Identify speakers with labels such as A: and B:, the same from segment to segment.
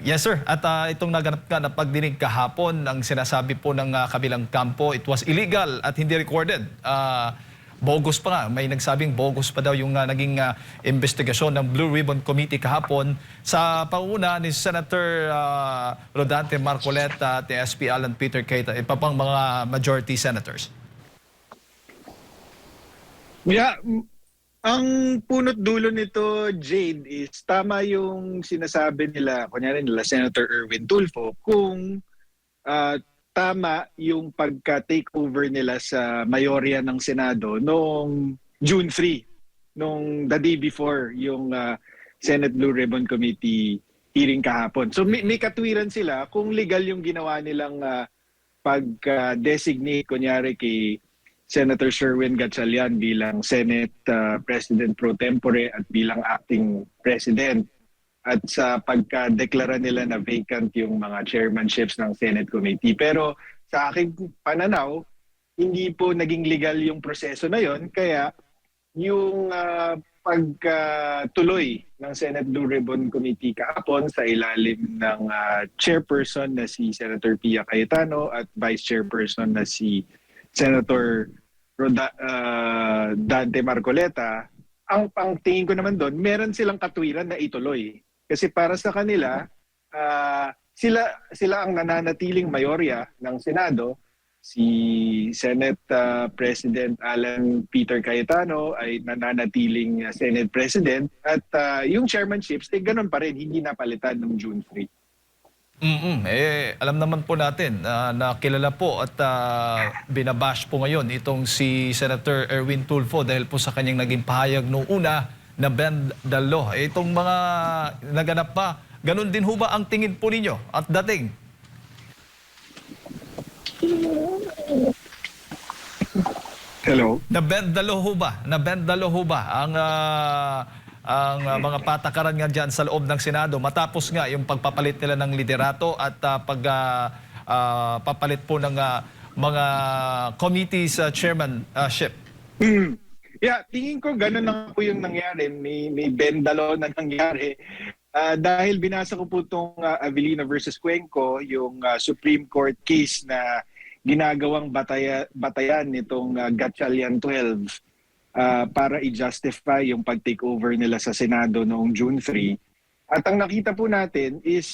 A: Yes, sir. At itong naganap nga na pagdinig kahapon, ang sinasabi po ng kabilang kampo, it was illegal at hindi recorded. Bogus pa nga. May nagsabing bogus pa daw yung naging investigasyon ng Blue Ribbon Committee kahapon sa pauna ni Senator Rodante Marcoleta at SP Alan Peter Cayetano, iba pang mga majority senators.
B: Yeah, ang punot dulo nito, Jade, is tama yung sinasabi nila, kunyari nila Senator Erwin Tulfo, kung tama yung pagka-takeover nila sa mayorya ng Senado noong June 3, nung the day before yung Senate Blue Ribbon Committee hearing kahapon. So may katwiran sila kung legal yung ginawa nilang pag-designate, kunyari kay Senator Sherwin Gatchalian bilang Senate President pro tempore at bilang acting President, at sa pagka-deklara nila na vacant yung mga chairmanships ng Senate Committee. Pero sa aking pananaw, hindi po naging legal yung proseso na yon, kaya yung pagtuloy ng Senate Blue Ribbon Committee kahapon sa ilalim ng chairperson na si Senator Pia Cayetano at vice chairperson na si Senator Dante Marcoleta, ang tingin ko naman doon, meron silang katwiran na ituloy. Kasi para sa kanila, sila ang nananatiling mayorya ng Senado. Si Senate President Alan Peter Cayetano ay nananatiling Senate President at yung chairmanships, ganun pa rin, hindi napalitan ng June 3.
A: Alam naman po natin na kilala po at binabash po ngayon itong si Senator Erwin Tulfo dahil po sa kanyang naging pahayag noong una na bend the law. Itong mga naganap pa, ganun din ho ba ang tingin po ninyo at dating?
B: Hello?
A: Na-bend the law ho ba? Na-bend the law ho ba ang mga patakaran nga dyan sa loob ng Senado matapos nga yung pagpapalit nila ng liderato at pagpapalit po ng mga committees chairmanship?
B: Yeah, tingin ko ganun lang po yung nangyari. May bendalo na nangyari. Dahil binasa ko po itong Avellino versus Cuenco, yung Supreme Court case na ginagawang batayan nitong Gatchalian 12 para i-justify yung pag-takeover nila sa Senado noong June 3. At ang nakita po natin is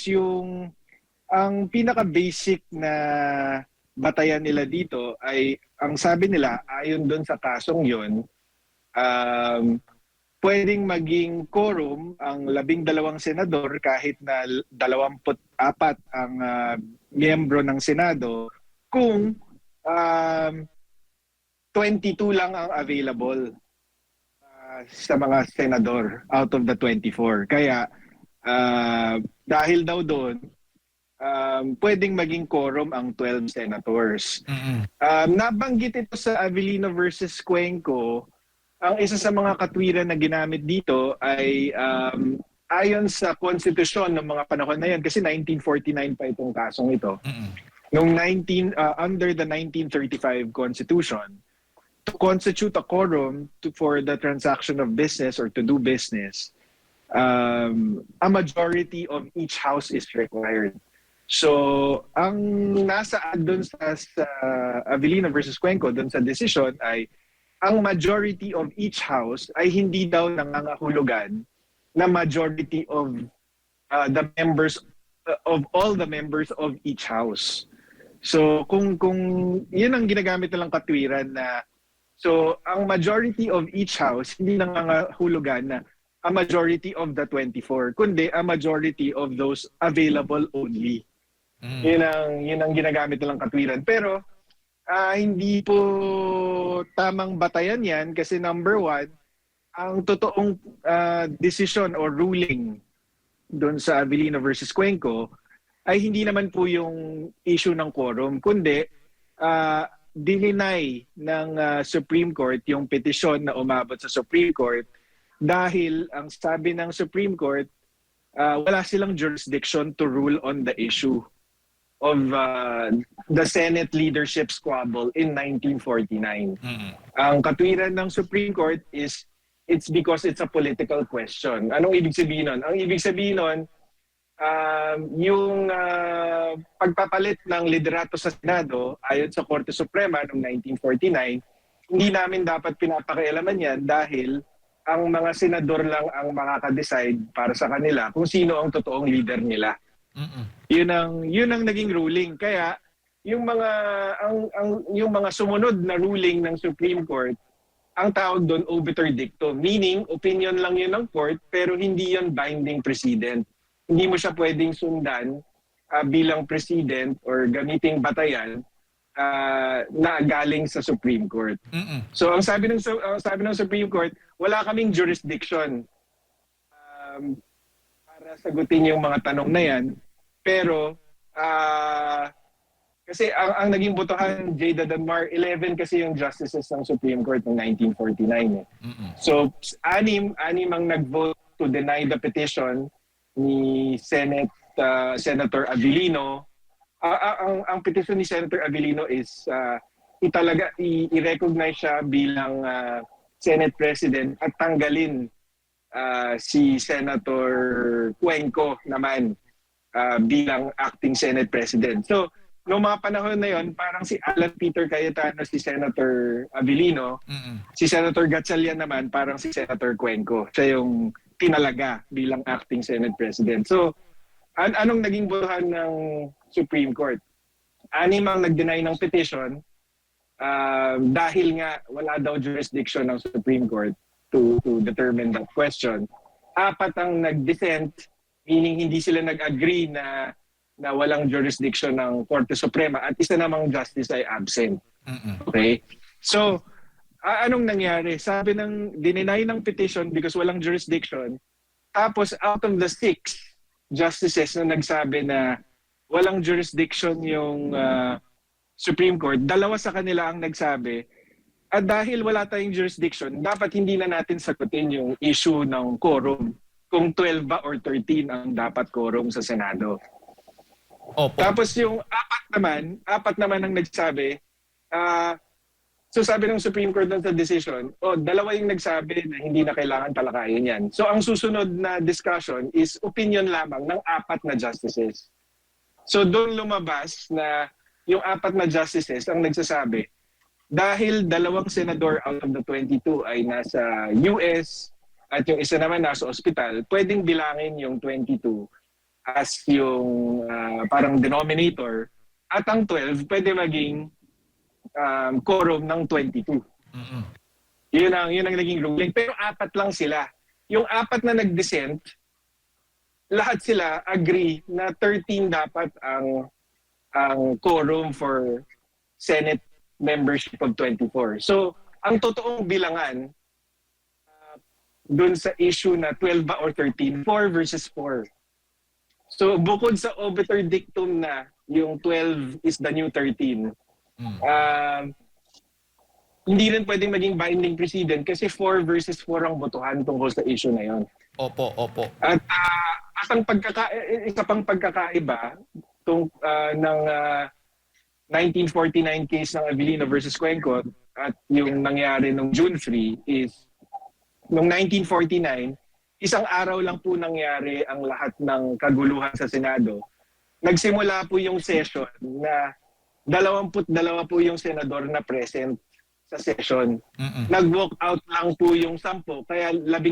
B: ang pinaka-basic na batayan nila dito ay, ang sabi nila, ayon doon sa kasong yon, pwedeng maging quorum ang 12 senador kahit na 24 ang miyembro ng Senado kung 22 lang ang available sa mga senador out of the 24. Kaya dahil daw doon, pwedeng maging quorum ang 12 senators. Nabanggit ito sa Avellino versus Cuenco. Ang isa sa mga katwiran na ginamit dito ay ayon sa konstitusyon ng mga panahon na yan, kasi 1949 pa itong kasong ito. Noong under the 1935 Constitution, to constitute a quorum for the transaction of business or to do business, a majority of each house is required. So, ang nasa doon sa Avellino versus Cuenco, doon sa decision ay ang majority of each house ay hindi daw nangangahulugan na majority of the members of all the members of each house. So, kung yun ang ginagamit nilang katwiran na so, ang majority of each house, hindi nangangahulugan na a majority of the 24, kundi a majority of those available only. Yun ang ginagamit nilang katwiran. Pero, hindi po tamang batayan yan kasi number one, ang totoong decision or ruling doon sa Avellino versus Cuenco ay hindi naman po yung issue ng quorum, kundi dininay ng Supreme Court yung petisyon na umabot sa Supreme Court dahil ang sabi ng Supreme Court, wala silang jurisdiction to rule on the issue of the Senate leadership squabble in 1949. Ang katwiran ng Supreme Court is it's because it's a political question. Anong ibig sabihin nun? Ang ibig sabihin nun, yung pagpapalit ng liderato sa Senado ayon sa Korte Suprema noong 1949, hindi namin dapat pinapakialaman yan dahil ang mga senador lang ang makaka-decide para sa kanila kung sino ang totoong leader nila. Yun ang naging ruling. Kaya yung mga yung mga sumunod na ruling ng Supreme Court, ang tawag doon obiter dictum, meaning opinion lang yun ng court pero hindi yun binding precedent. Hindi mo siya pwedeng sundan bilang president or gamiting batayan na galing sa Supreme Court. So ang sabi ng Supreme Court, wala kaming jurisdiction para sagutin yung mga tanong na yan. Pero kasi ang naging botohan, Jada Danmar, 11 kasi yung justices ng Supreme Court noong 1949. So anim ang nag-vote to deny the petition ni Senator Abilino. Ang petition ni Senator Abilino is i-recognize siya bilang Senate President at tanggalin si Senator Cuenco naman bilang acting Senate President. So, noong mga panahon na yon, parang si Alan Peter Cayetano, si Senator Abilino, si Senator Gatchalian naman, parang si Senator Cuenco. Siya yung tinalaga bilang acting Senate President. So, anong naging botohan ng Supreme Court? 6 ang nag-deny ng petition dahil nga wala daw jurisdiction ng Supreme Court to determine that question. 4 ang nag-dissent, meaning hindi sila nag-agree na walang jurisdiction ng Korte Suprema at isa namang justice ay absent. Okay? So, anong nangyari? Sabi dininay ng petition because walang jurisdiction. Tapos out of the 6 justices na nagsabi na walang jurisdiction yung Supreme Court, 2 sa kanila ang nagsabi, at dahil wala tayong jurisdiction, dapat hindi na natin sagutin yung issue ng quorum. Kung 12 ba or 13 ang dapat quorum sa Senado.
A: Opo.
B: Tapos yung 4 naman ang nagsabi, so sabi ng Supreme Court sa decision, 2 yung nagsabi na hindi na kailangan talakayin yan. So ang susunod na discussion is opinion lamang ng 4 na justices. So doon lumabas na yung 4 na justices ang nagsasabi, dahil 2 senador out of the 22 ay nasa US at yung isa naman nasa ospital, pwedeng bilangin yung 22 as yung parang denominator at ang 12 pwede maging quorum ng 22. Yun ang naging ruling. Pero 4 lang sila. Yung 4 na nag-dissent, lahat sila agree na 13 dapat ang quorum for Senate membership of 24. So, ang totoong bilangan dun sa issue na 12 ba or 13, 4 versus 4. So, bukod sa obiter dictum na yung 12 is the new 13, hindi rin pwedeng maging binding precedent kasi 4 versus 4 ang botohan tungkol sa issue na yon.
A: Opo.
B: At ang isa pang pagkakaiba ng 1949 case ng Abilino versus Cuenco at yung nangyari nung June 3 is noong 1949, isang araw lang po nangyari ang lahat ng kaguluhan sa Senado. Nagsimula po yung session na 22 po yung senador na present sa session. Nag-walk out lang po yung 10, kaya 12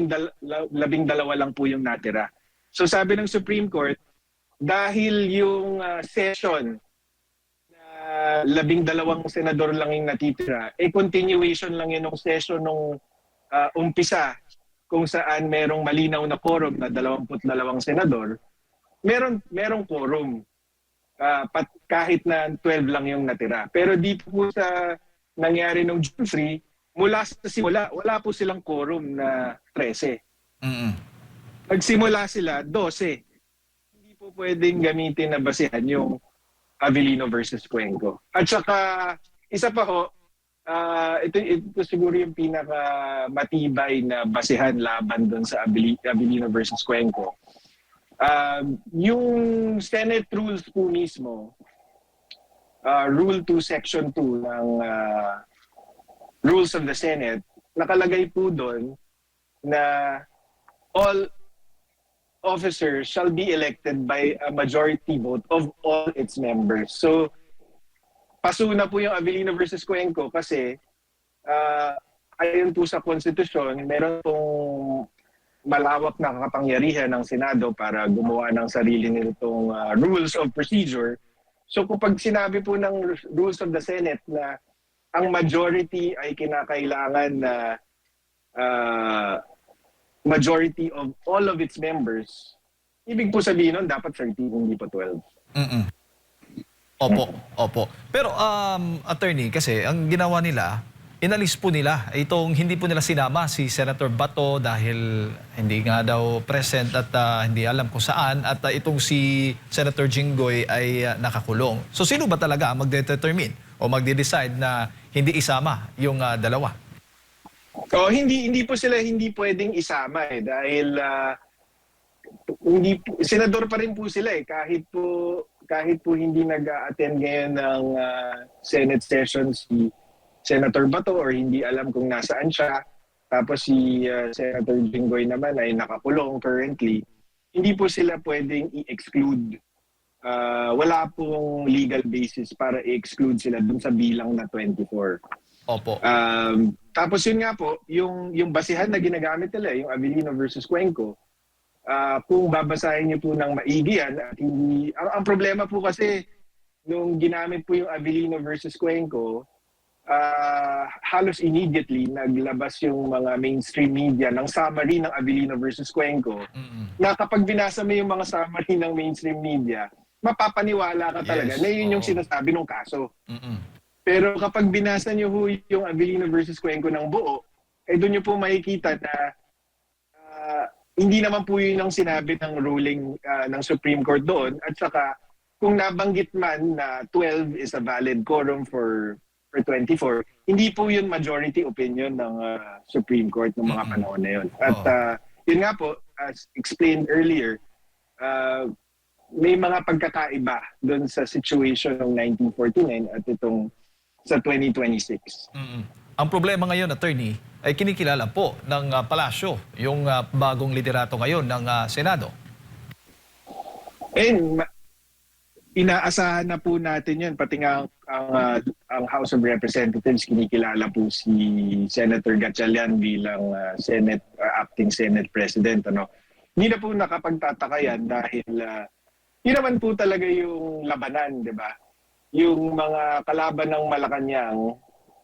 B: lang po yung natira. So sabi ng Supreme Court, dahil yung session na 12 senador lang yung natitira, continuation lang yun ng session nung umpisa kung saan merong malinaw na quorum na 22 senador, merong quorum. Kahit na 12 lang yung natira. Pero dito po sa nangyari ng June 3, mula sa simula, wala po silang quorum na 13. Nagsimula sila 12. Hindi po pwedeng gamitin na basehan yung Abilino versus Cuenco. At saka, isa pa ho, ito siguro yung pinaka matibay na basehan laban doon sa Abilino versus Cuenco. Yung Senate rules po mismo, Rule 2, Section 2 ng Rules of the Senate, nakalagay po doon na officer shall be elected by a majority vote of all its members. So, paso na po yung Avellino versus Cuenco kasi ayon po sa konstitusyon, meron pong malawak na kapangyarihan ng Senado para gumawa ng sarili nitong rules of procedure. So kapag sinabi po ng rules of the Senate na ang majority ay kinakailangan na majority of all of its members, ibig po sabihin nun dapat 13, hindi pa 12.
A: Mm-mm. Opo, opo. Pero attorney, kasi ang ginawa nila, inalis po nila itong hindi po nila sinama si Senator Bato dahil hindi nga daw present at hindi alam kung saan at itong si Senator Jinggoy ay nakakulong. So sino ba talaga ang magdedetermine o magde-decide na hindi isama yung dalawa?
B: So hindi po sila hindi pwedeng isama dahil senador pa rin po sila kahit po hindi nag-attend ngayon ng Senate session si Senator Bato or hindi alam kung nasaan siya. Tapos si Senator Jinggoy naman ay nakakulong currently. Hindi po sila pwedeng i-exclude. Wala pong legal basis para i-exclude sila dun sa bilang na 24.
A: Opo.
B: Tapos yun nga po, yung basihan na ginagamit nila, yung Avellino versus Cuenco, kung babasahin niyo po ng maigi yan, at hindi, ang problema po kasi, nung ginamit po yung Avellino versus Cuenco, halos immediately naglabas yung mga mainstream media ng summary ng Avellino versus Cuenco, na kapag binasa mo yung mga summary ng mainstream media, mapapaniwala ka talaga na yun yung sinasabi ng kaso. Pero kapag binasa niyo ho yung Avellino versus Cuenco ng buo, doon niyo po makikita na hindi naman po yun ang sinabi ng ruling ng Supreme Court doon. At saka, kung nabanggit man na 12 is a valid quorum for 24, hindi po yun majority opinion ng Supreme Court ng mga panahon na yun. At yun nga po, as explained earlier, may mga pagkakaiba doon sa situation ng 1949 at itong sa 2026.
A: Ang problema ngayon, attorney, ay kinikilala po ng palasyo yung bagong liderato ngayon ng Senado.
B: Inaasahan na po natin yun. Pati nga ang House of Representatives, kinikilala po si Senator Gatchalian bilang acting Senate President. Hindi na po nakapagtataka yan dahil yun naman po talaga yung labanan, di ba? Yung mga kalaban ng Malacanang,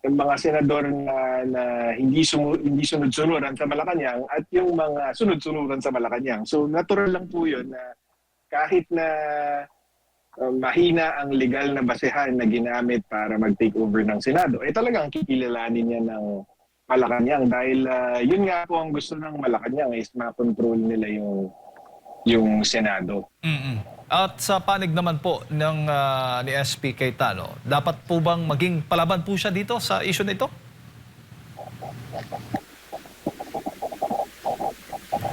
B: yung mga senador na hindi sunod-sunuran sa Malacanang at yung mga sunod-sunuran sa Malacanang. So natural lang po yun na kahit na mahina ang legal na basehan na ginamit para mag-take over ng Senado, talagang kikilalanin niya ng Malacanang dahil yun nga po ang gusto ng Malacanang is ma-control nila yung Senado.
A: At sa panig naman po ng ni SP Cayetano, dapat po bang maging palaban po siya dito sa issue na ito?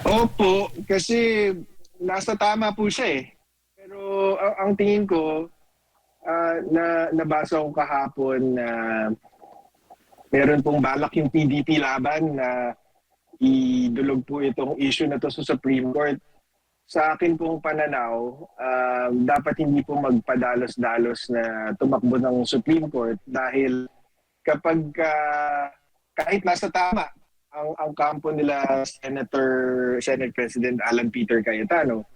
B: Opo, kasi nasa tama po siya Pero ang tingin ko, nabasa ko kahapon na meron pong balak yung PDP laban na idulog po itong issue na to sa Supreme Court. Sa akin pong pananaw, dapat hindi po magpadalos-dalos na tumakbo ng Supreme Court dahil kapag kahit nasa tama ang kampo nila Senate President Alan Peter Cayetano,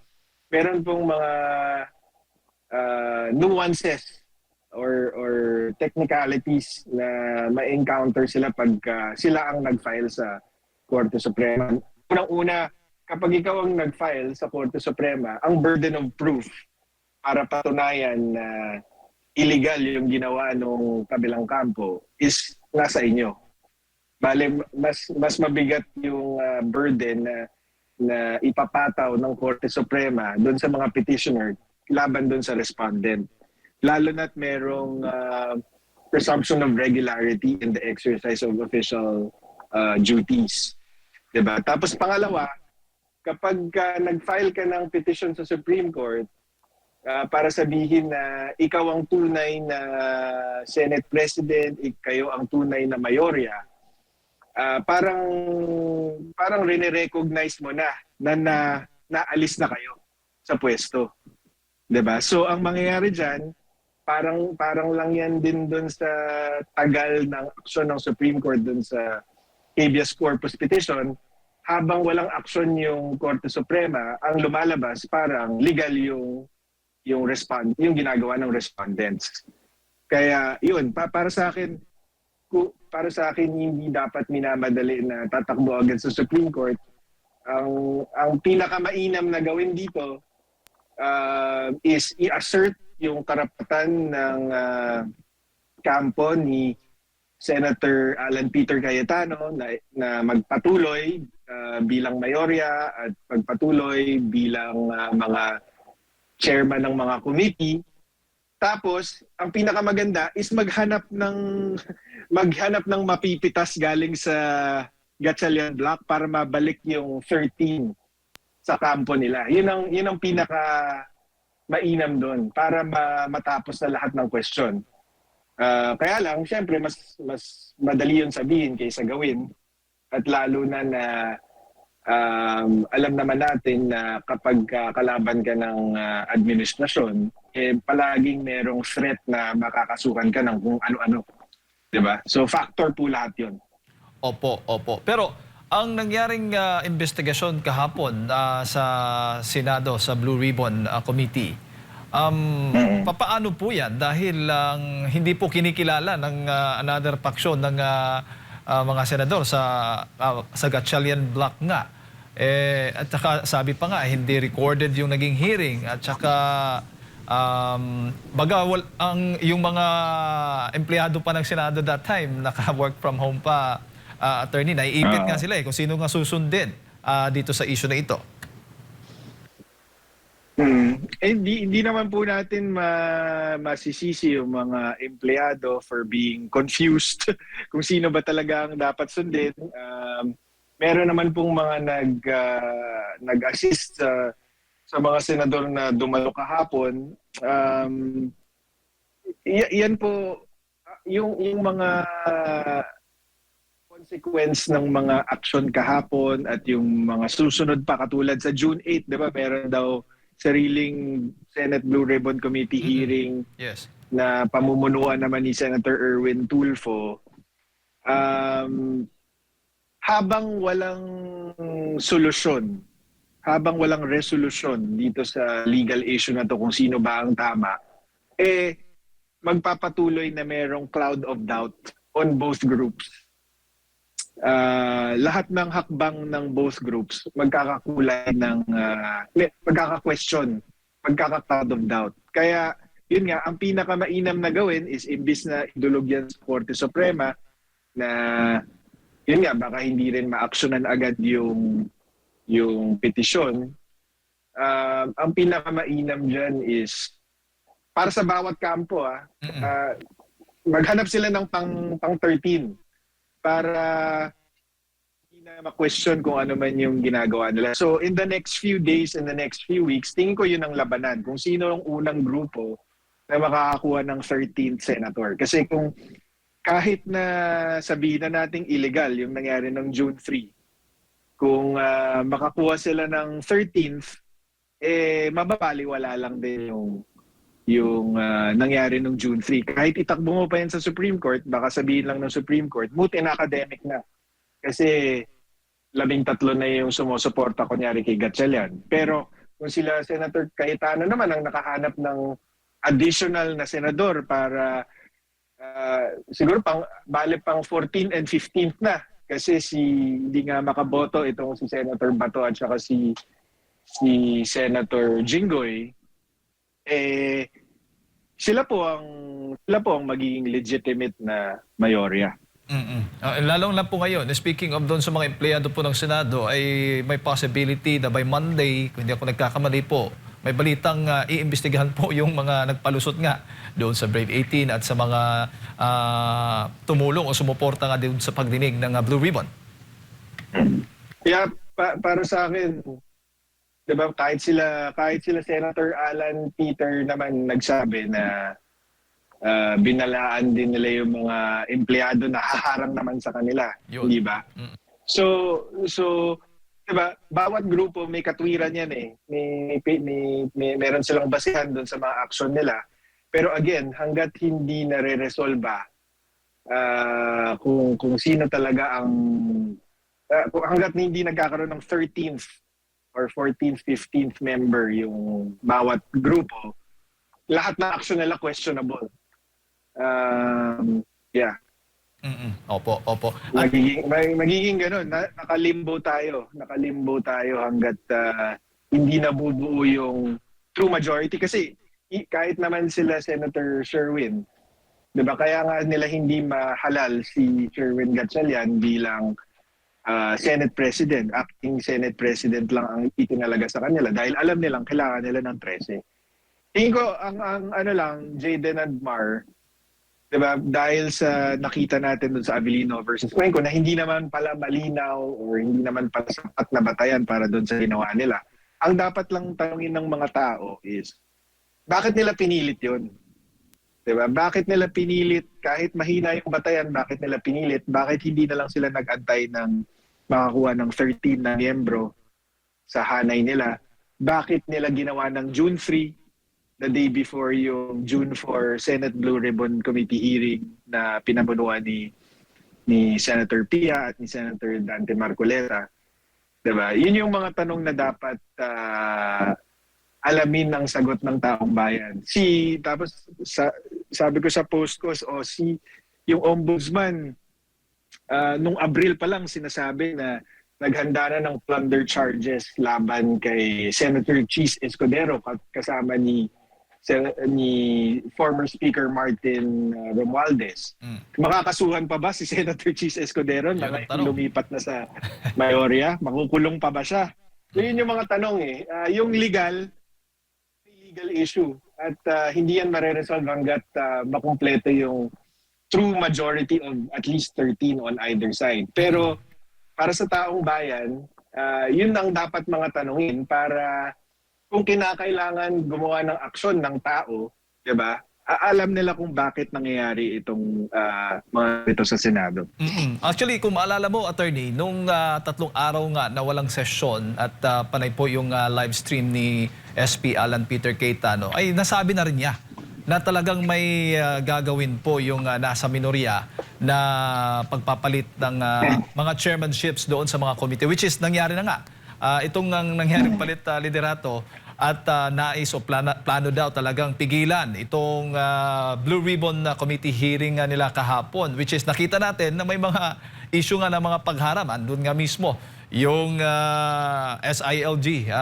B: meron pong mga nuances or technicalities na ma-encounter sila pag sila ang nag-file sa Korte Suprema. Unang-una, kapag ikaw ang nag-file sa Korte Suprema, ang burden of proof para patunayan na illegal yung ginawa ng kabilang kampo is nasa inyo. Bale, mas mabigat yung burden na ipapataw ng Korte Suprema doon sa mga petitioner laban doon sa respondent. Lalo na't merong presumption of regularity in the exercise of official duties. Diba? Tapos pangalawa, kapag nag-file ka ng petition sa Supreme Court para sabihin na ikaw ang tunay na Senate President, kayo ang tunay na mayorya, parang rene-recognize mo na naalis na kayo sa pwesto. 'Di ba? So ang mangyayari diyan, parang lang yan din doon sa tagal ng aksyon ng Supreme Court doon sa habeas corpus petition. Habang walang aksyon yung Korte Suprema, ang lumalabas parang legal yung ginagawa ng respondents. Kaya yun, para sa akin, hindi dapat minamadali na tatakbo agad sa Supreme Court. Ang pinakamainam na gawin dito is i-assert yung karapatan ng kampo ni Senator Alan Peter Cayetano na magpatuloy bilang mayorya at magpatuloy bilang mga chairman ng mga committee. Tapos, ang pinakamaganda is maghanap ng mapipitas galing sa Gatchalian Block para mabalik yung 13 sa kampo nila. Yun ang pinaka mainam doon para matapos na lahat ng question. Kaya lang, syempre, mas madali yun sabihin kaysa gawin. At lalo na alam naman natin na kapag kalaban ka ng administrasyon, palaging merong threat na makakasuhan ka ng kung ano-ano. Diba? So factor po lahat yun.
A: Opo. Pero ang nangyaring investigasyon kahapon sa Senado, sa Blue Ribbon Committee, papaano po yan? Dahil hindi po kinikilala ng another faction ng mga senador sa Gatchalian Block nga. At saka sabi pa nga, hindi recorded yung naging hearing. At saka yung mga empleyado pa ng Senado that time, naka-work from home pa, attorney, naiipit nga sila kung sino nga susundin dito sa issue na ito.
B: Hindi naman po natin masisisi yung mga empleyado for being confused kung sino ba talaga ang dapat sundin. Meron naman pong mga nag-assist sa mga senador na dumalo kahapon. Yan po, yung mga consequence ng mga action kahapon at yung mga susunod pa katulad sa June 8, di ba, meron daw sariling Senate Blue Ribbon Committee hearing
A: Yes.
B: na pamumunuan naman ni Senator Erwin Tulfo. Habang walang solusyon, habang walang resolution dito sa legal issue na to kung sino ba ang tama, magpapatuloy na merong cloud of doubt on both groups. Lahat ng hakbang ng both groups magkakakulay ng magkaka-question, magkaka-cloud of doubt. Kaya yun nga, ang pinakamainam na gawin is imbis na idulog yan sa Korte Suprema na yun nga, baka hindi rin ma-actionan agad yung petisyon. Ang pinakamainam dyan is para sa bawat kampo, maghanap sila ng pang 13 para hindi na ma-question kung ano man yung ginagawa nila. So in the next few days, in the next few weeks, tingin ko yun ang labanan. Kung sino ang unang grupo na makakakuha ng 13th senator. Kasi kung kahit na sabihin na nating illegal yung nangyari ng June 3, kung makakuha sila ng 13th, mababaliwala lang din yung nangyari nung June 3. Kahit itakbo mo pa yan sa Supreme Court, baka sabihin lang ng Supreme Court, buti na academic na. Kasi 13 na yung sumusuporta kunyari kay Gatchalian. Pero kung sila Senator Cayetano naman ang nakahanap ng additional na senador para siguro bale pang 14th and 15th na. Kasi hindi nga makaboto itong si Senator Bato at saka si Senator Jinggoy, sila po ang magiging legitimate na mayorya.
A: Lalong lang po ngayon, speaking of doon sa mga empleyado po ng Senado, ay may possibility na by Monday, kung hindi ako nagkakamali po, may balitang iimbestigahan po yung mga nagpalusot nga doon sa Brave 18 at sa mga tumulong o sumuporta nga doon sa pagdinig ng Blue Ribbon.
B: Kaya para sa akin, diba, kahit sila Senator Alan Peter naman nagsabi na binalaan din nila yung mga empleyado na haharang naman sa kanila, di ba? So diba, bawat grupo may katwiran yan eh. Meron silang basihan doon sa mga action nila. Pero again, hanggat hindi nare-resolba kung sino talaga ang hanggat hindi nagkakaroon ng 13th or 14th, 15th member yung bawat grupo, lahat ng action nila questionable. Yeah.
A: Opo, opo. At
B: Magiging ganun. Nakalimbo tayo. Nakalimbo tayo hanggat hindi nabubuo yung true majority. Kasi kahit naman sila Senator Sherwin, di ba, kaya nga nila hindi mahalal si Sherwin Gatchalian bilang Senate President. Acting Senate President lang ang itinalaga sa kanila dahil alam nilang kailangan nila ng 13. Tingin ko, ang ano lang, Jayden and Mar, diba, dahil sa nakita natin dun sa Avellino versus Cuenco na hindi naman pala malinaw or hindi naman pala sapat na batayan para dun sa ginawa nila. Ang dapat lang tanungin ng mga tao is, bakit nila pinilit yun? Diba? Bakit nila pinilit, kahit mahina yung batayan, bakit nila pinilit? Bakit hindi na lang sila nag-antay ng makakuha ng 13 na miyembro sa hanay nila? Bakit nila ginawa ng June 3, the day before yung June 4 Senate Blue Ribbon Committee hearing na pinabunuan ni Senator Pia at ni Senator Dante Marcoleta. Diba? Yun yung mga tanong na dapat alamin ng sagot ng taong bayan. Tapos sabi ko sa post ko, yung ombudsman, nung Abril pa lang sinasabi na naghanda na ng plunder charges laban kay Senator Cheese Escudero kasama ni former Speaker Martin Romualdez. Makakasuhan pa ba si Senator Cheese Escudero na lumipat na sa Mayorya? Makukulong pa ba siya? So yun yung mga tanong eh. Yung legal issue at hindi yan mareresolve hanggat makumpleto yung true majority of at least 13 on either side. Pero para sa taong bayan, yun ang dapat mga tanungin para kung kinakailangan gumawa ng aksyon ng tao, 'di ba? Alam nila kung bakit nangyayari itong mga ito sa Senado.
A: Actually, kung maalala mo, attorney, nung 3 araw nga na walang sesyon at panay po yung live stream ni SP Alan Peter Cayetano, ay nasabi na rin niya na talagang may gagawin po yung nasa minorya na pagpapalit ng mga chairmanships doon sa mga committee, which is nangyari na nga. Itong nangyaring palit liderato at nais o plano daw talagang pigilan itong Blue Ribbon Committee hearing nila kahapon, which is nakita natin na may mga issue nga ng mga pagharap. Andun nga mismo yung SILG,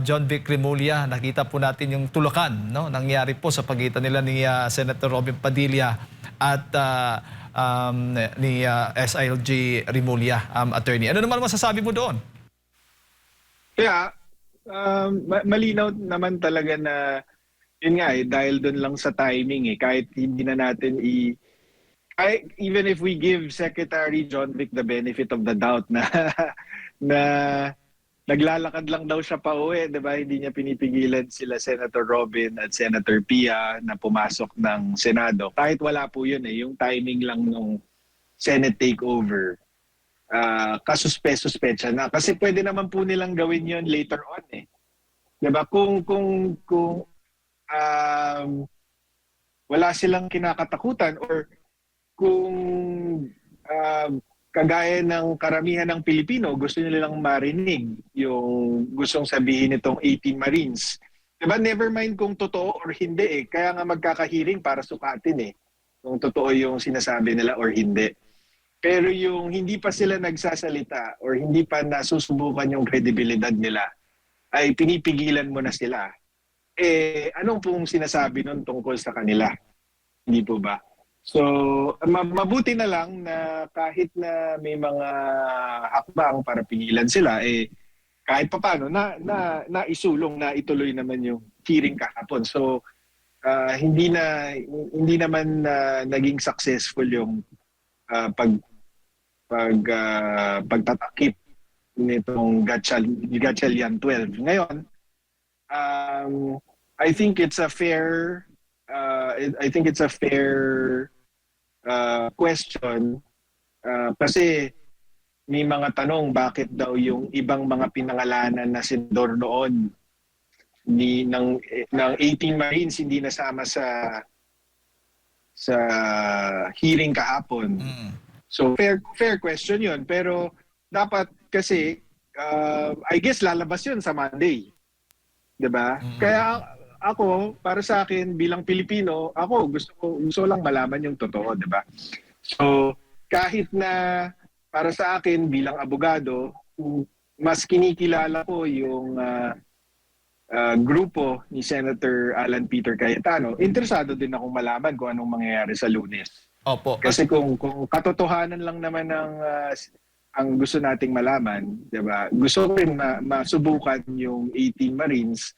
A: John Vic Remulla, nakita po natin yung tulakan, no? Nangyari po sa pagitan nila ni Senator Robin Padilla at ni SILG Remulla, attorney. Ano naman masasabi mo doon?
B: Kaya, malinaw naman talaga na, yun nga eh, dahil doon lang sa timing eh, kahit hindi na natin even if we give Secretary John Vic the benefit of the doubt na na naglalakad lang daw siya pa uwi, di ba? Hindi niya pinipigilan sila Senator Robin at Senator Pia na pumasok ng Senado. Kahit wala po yun eh, yung timing lang nung Senate takeover. Kasuspe-suspecha na. Kasi pwede naman po nilang gawin yon later on eh. Diba? Kung wala silang kinakatakutan or kung kagaya ng karamihan ng Pilipino, gusto nilang marinig yung gustong sabihin nitong 18 Marines. Diba? Never mind kung totoo or hindi eh. Kaya nga magkakahiring para sukatin eh. Kung totoo yung sinasabi nila or hindi. Pero yung hindi pa sila nagsasalita or hindi pa nasusubukan yung kredibilidad nila, ay pinipigilan mo na sila. Eh, anong pong sinasabi nun tungkol sa kanila? Hindi po ba? So, mabuti na lang na kahit na may mga hakbang para pigilan sila, eh, kahit pa paano, na isulong, na ituloy naman yung hearing kahapon. So, hindi naman naging successful yung pagtatakip nitong Gatchalian 12. Ngayon, I think it's a fair question kasi may mga tanong bakit daw yung ibang mga pinangalanan na senador noon ng 18 Marines hindi nasama sa hearing kahapon.
A: Mm.
B: So fair question 'yun, pero dapat kasi I guess lalabas 'yun sa Monday. 'Di ba? Kaya ako para sa akin bilang Pilipino, ako gusto lang malaman yung totoo, 'di ba? So kahit na para sa akin bilang abogado, mas kinikilala ko yung grupo ni Senator Alan Peter Cayetano, interesado din akong malaman kung anong mangyayari sa Lunes.
A: Opo.
B: Kasi kung katotohanan lang naman ang gusto nating malaman, 'di ba? Gusto ko rin masubukan yung 18 Marines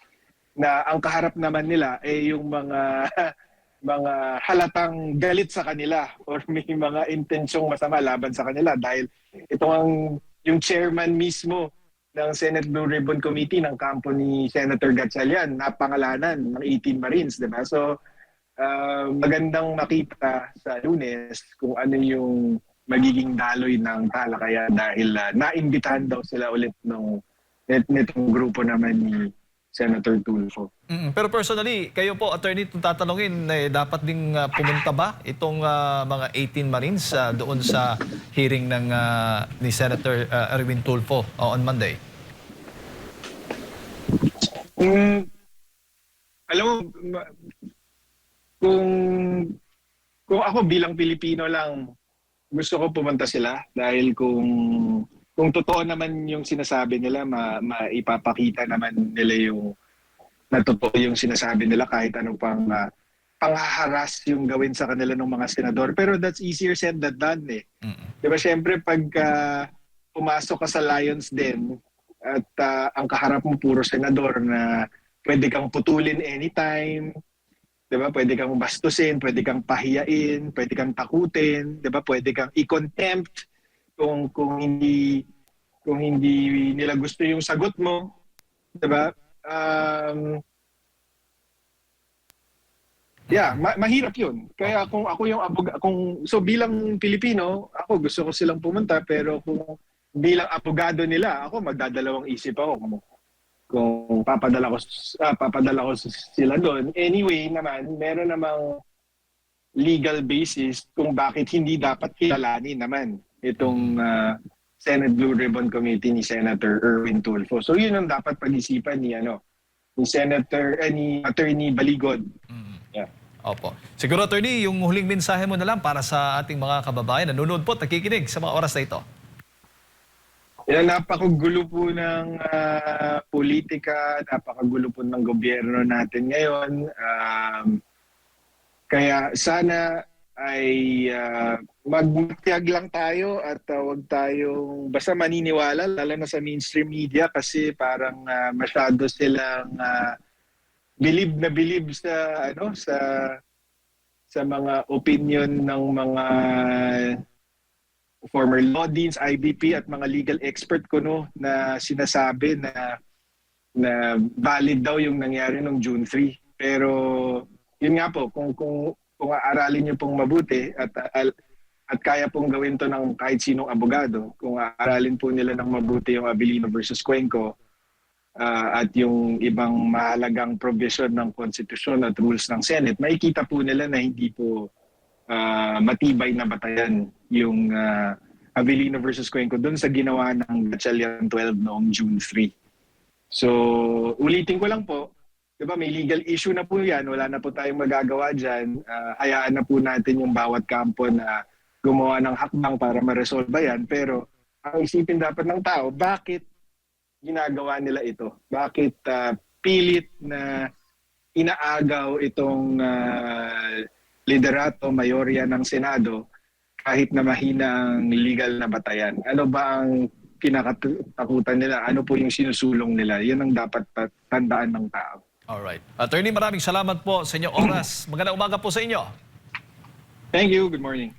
B: na ang kaharap naman nila yung mga mga halatang galit sa kanila or may mga intensyong masama laban sa kanila dahil ito yung chairman mismo ng Senate Blue Ribbon Committee ng kampo ni Senator Gatchalian na pangalanan ng 18 Marines, di ba? So, magandang makita sa Lunes kung ano yung magiging daloy ng talakayan dahil naimbitahan daw sila ulit nitong grupo naman ni Senator Tulfo.
A: Pero personally, kayo po, attorney, kung tatanungin, dapat ding pumunta ba itong mga 18 Marines doon sa hearing ng ni Senator Erwin Tulfo on Monday?
B: Alam mo, kung ako bilang Pilipino lang, gusto ko pumunta sila dahil kung totoo naman yung sinasabi nila, maipapakita naman nila yung na totoo yung sinasabi nila kahit anong panghaharas yung gawin sa kanila ng mga senador. Pero that's easier said than done eh. Di ba syempre pag pumasok ka sa Lions Den at ang kaharap mo puro senador na pwede kang putulin anytime, di ba? Pwede kang bastusin, pwede kang pahiyain, pwede kang takutin, di ba? Pwede kang i-contempt kung hindi nila gusto yung sagot mo, 'di ba? Mahirap 'yun. Kaya kung ako yung so bilang Pilipino, ako gusto ko silang pumunta pero kung bilang abogado nila, ako magdadalawang isip ako kung papadala ko sila doon. Anyway naman, meron namang legal basis kung bakit hindi dapat kilalanin naman itong Senate Blue Ribbon Committee ni Senator Erwin Tulfo. So yun ang dapat pag-isipan ni Attorney Baligod. Yeah.
A: Opo. Siguro, attorney, yung huling mensahe mo na lang para sa ating mga kababayan nanonood po, nakikinig sa mga oras na ito.
B: Napakagulo po ng politika, napakagulo po ng gobyerno natin ngayon. Kaya sana ay magtiyag lang tayo at wag tayong basta maniniwala lalo na sa mainstream media kasi parang masyado silang bilib sa mga opinion ng mga former law deans, IBP at mga legal expert ko na sinasabi na valid daw yung nangyari noong June 3. Pero yun nga po, kung aaralin niyo pong mabuti at kaya pong gawin to ng kahit sinong abogado, kung aaralin po nila ng mabuti yung Abilino versus Cuenco at yung ibang mahalagang provision ng konstitusyon at rules ng Senate, makikita po nila na hindi po matibay na batayan yung Abilino versus Cuenco doon sa ginawa ng Gatchalian 12 noong June 3. So, ulitin ko lang po, diba, may legal issue na po yan, wala na po tayong magagawa dyan. Hayaan na po natin yung bawat kampo na gumawa ng hakbang para ma-resolve yan. Pero ang isipin dapat ng tao, bakit ginagawa nila ito? Bakit pilit na inaagaw itong liderato, mayorya ng Senado kahit na mahinang legal na batayan? Ano ba ang kinakatakutan nila? Ano po yung sinusulong nila? Yan ang dapat tandaan ng tao.
A: Alright. Attorney, maraming salamat po sa inyong oras. Magandang umaga po sa inyo.
B: Thank you. Good morning.